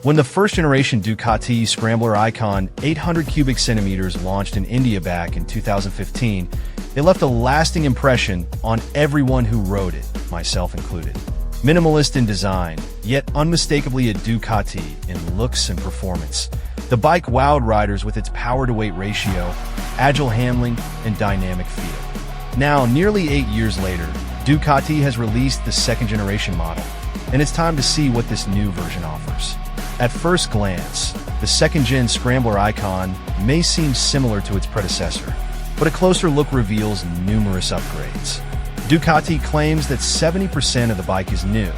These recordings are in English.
When the first-generation Ducati Scrambler Icon 800 cubic centimeters launched in India back in 2015, it left a lasting impression on everyone who rode it, myself included. Minimalist in design, yet unmistakably a Ducati in looks and performance, the bike wowed riders with its power-to-weight ratio, agile handling, and dynamic feel. Now, nearly 8 years later, Ducati has released the second-generation model, and it's time to see what this new version offers. At first glance, the second-gen Scrambler Icon may seem similar to its predecessor, but a closer look reveals numerous upgrades. Ducati claims that 70% of the bike is new,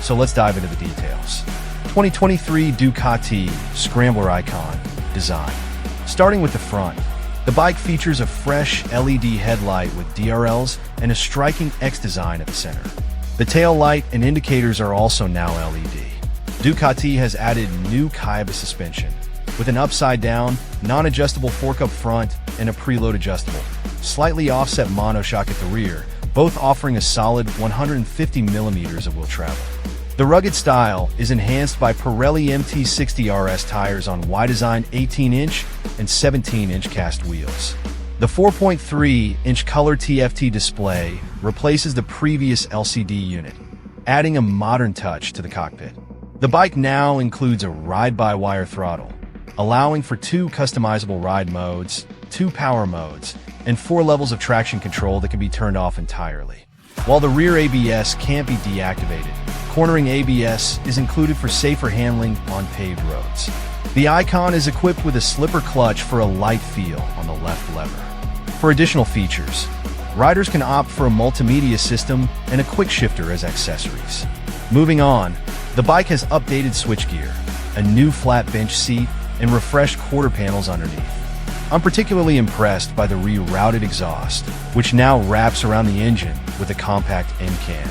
so let's dive into the details. 2023 Ducati Scrambler Icon design. Starting with the front, the bike features a fresh LED headlight with DRLs and a striking X design at the center. The tail light and indicators are also now LED. Ducati has added new Kaiba suspension, with an upside-down, non-adjustable fork up front and a preload adjustable, slightly offset monoshock at the rear, both offering a solid 150 millimeters of wheel travel. The rugged style is enhanced by Pirelli MT60 RS tires on Y-Design 18-inch and 17-inch cast wheels. The 4.3-inch color TFT display replaces the previous LCD unit, adding a modern touch to the cockpit. The bike now includes a ride-by-wire throttle, allowing for 2 customizable ride modes, 2 power modes, and 4 levels of traction control that can be turned off entirely. While the rear ABS can't be deactivated, cornering ABS is included for safer handling on paved roads. The Icon is equipped with a slipper clutch for a light feel on the left lever. For additional features, riders can opt for a multimedia system and a quick shifter as accessories. Moving on, the bike has updated switchgear, a new flat bench seat, and refreshed quarter panels underneath. I'm particularly impressed by the rerouted exhaust, which now wraps around the engine with a compact end can.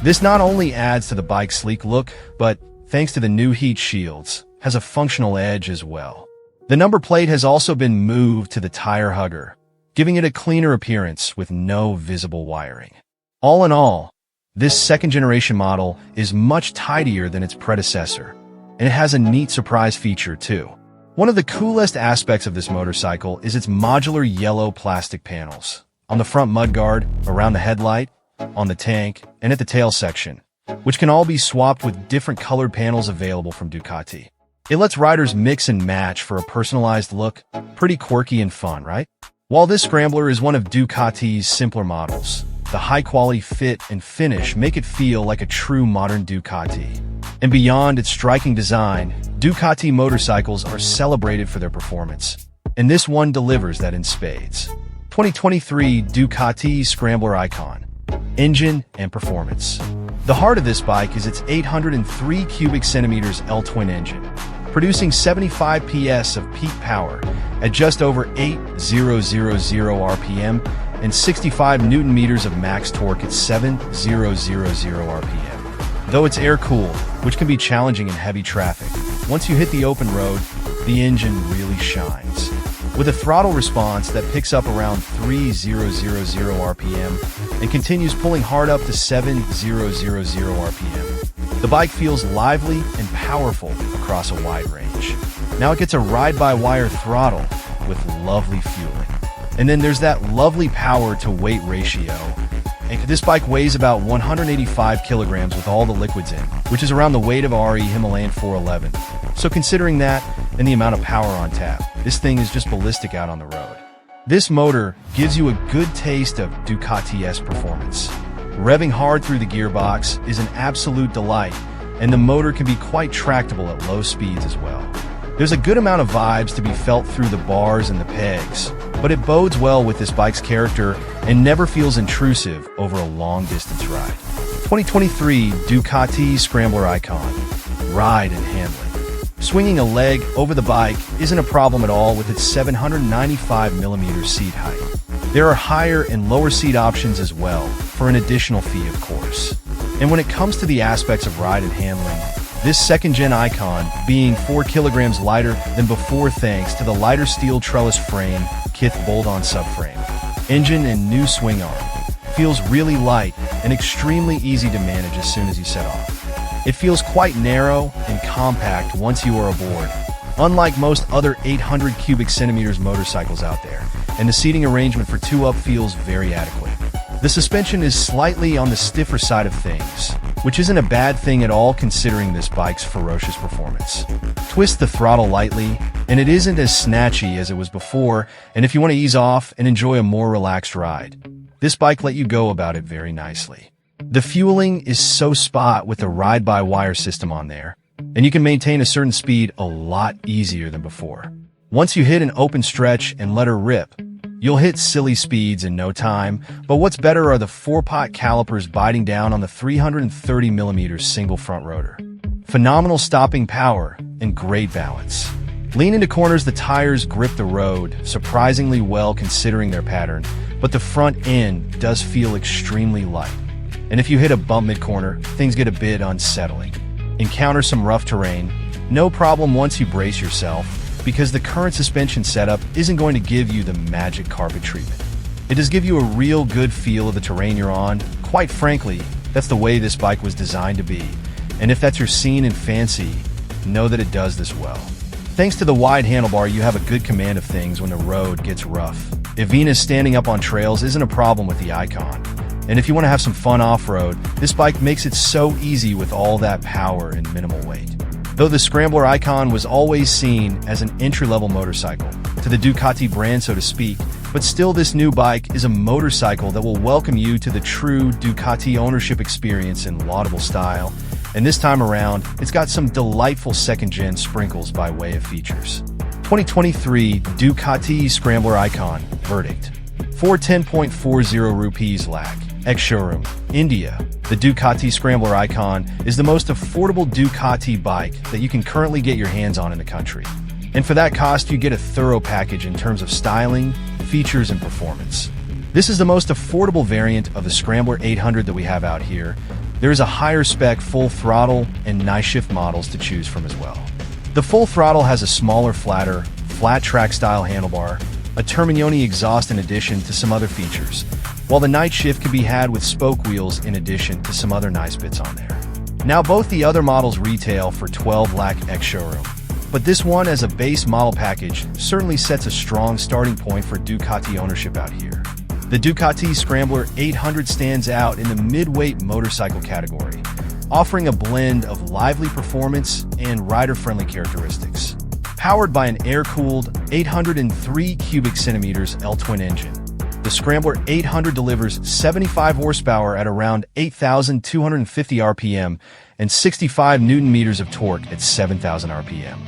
This not only adds to the bike's sleek look, but, thanks to the new heat shields, has a functional edge as well. The number plate has also been moved to the tire hugger, giving it a cleaner appearance with no visible wiring. All in all, this second-generation model is much tidier than its predecessor, and it has a neat surprise feature too. One of the coolest aspects of this motorcycle is its modular yellow plastic panels. On the front mudguard, around the headlight, on the tank, and at the tail section, which can all be swapped with different colored panels available from Ducati. It lets riders mix and match for a personalized look. Pretty quirky and fun, right? While this Scrambler is one of Ducati's simpler models, the high-quality fit and finish make it feel like a true modern Ducati. And beyond its striking design, Ducati motorcycles are celebrated for their performance. And this one delivers that in spades. 2023 Ducati Scrambler Icon. Engine and performance. The heart of this bike is its 803 cubic centimeters L-twin engine, producing 75 PS of peak power at just over 8,000 RPM and 65 Newton meters of max torque at 7,000 RPM. Though it's air-cooled, which can be challenging in heavy traffic, once you hit the open road, the engine really shines. With a throttle response that picks up around 3,000 RPM and continues pulling hard up to 7,000 RPM. The bike feels lively and powerful across a wide range. Now it gets a ride-by-wire throttle with lovely fueling. And then there's that lovely power-to-weight ratio. And this bike weighs about 185 kilograms with all the liquids in, which is around the weight of RE Himalayan 411. So considering that and the amount of power on tap, this thing is just ballistic out on the road. This motor gives you a good taste of Ducati-esque performance. Revving hard through the gearbox is an absolute delight, and the motor can be quite tractable at low speeds as well. There's a good amount of vibes to be felt through the bars and the pegs, but it bodes well with this bike's character and never feels intrusive over a long-distance ride. 2023 Ducati Scrambler Icon. Ride and handling. Swinging a leg over the bike isn't a problem at all with its 795mm seat height. There are higher and lower seat options as well, for an additional fee of course. And when it comes to the aspects of ride and handling, this second-gen Icon being 4 kilograms lighter than before thanks to the lighter steel trellis frame, Kith bolt-on subframe, engine and new swing arm, feels really light and extremely easy to manage as soon as you set off. It feels quite narrow and compact once you are aboard, unlike most other 800 cubic centimeters motorcycles out there, and the seating arrangement for two up feels very adequate. The suspension is slightly on the stiffer side of things, which isn't a bad thing at all considering this bike's ferocious performance. Twist the throttle lightly, and it isn't as snatchy as it was before, and if you want to ease off and enjoy a more relaxed ride, this bike let you go about it very nicely. The fueling is so spot with the ride-by-wire system on there, and you can maintain a certain speed a lot easier than before. Once you hit an open stretch and let her rip, you'll hit silly speeds in no time, but what's better are the 4-pot calipers biting down on the 330mm single front rotor. Phenomenal stopping power and great balance. Lean into corners, the tires grip the road surprisingly well considering their pattern, but the front end does feel extremely light. And if you hit a bump mid-corner, things get a bit unsettling. Encounter some rough terrain, no problem once you brace yourself, because the current suspension setup isn't going to give you the magic carpet treatment. It does give you a real good feel of the terrain you're on. Quite frankly, that's the way this bike was designed to be. And if that's your scene and fancy, know that it does this well. Thanks to the wide handlebar, you have a good command of things when the road gets rough. Evina standing up on trails isn't a problem with the Icon. And if you want to have some fun off-road, this bike makes it so easy with all that power and minimal weight. Though the Scrambler Icon was always seen as an entry-level motorcycle, to the Ducati brand so to speak, but still this new bike is a motorcycle that will welcome you to the true Ducati ownership experience in laudable style, and this time around, it's got some delightful second-gen sprinkles by way of features. 2023 Ducati Scrambler Icon, verdict. 410.40 rupees lakh. Ex-showroom, India. The Ducati Scrambler Icon is the most affordable Ducati bike that you can currently get your hands on in the country. And for that cost, you get a thorough package in terms of styling, features, and performance. This is the most affordable variant of the Scrambler 800 that we have out here. There is a higher spec full throttle and nice shift models to choose from as well. The full throttle has a smaller, flatter, flat track style handlebar, a Terminioni exhaust in addition to some other features, while the night shift can be had with spoke wheels in addition to some other nice bits on there. Now both the other models retail for 12 lakh ex-showroom, but this one as a base model package certainly sets a strong starting point for Ducati ownership out here. The Ducati Scrambler 800 stands out in the mid-weight motorcycle category, offering a blend of lively performance and rider-friendly characteristics. Powered by an air-cooled 803 cubic centimeters L-twin engine, the Scrambler 800 delivers 75 horsepower at around 8,250 RPM and 65 Newton meters of torque at 7,000 RPM.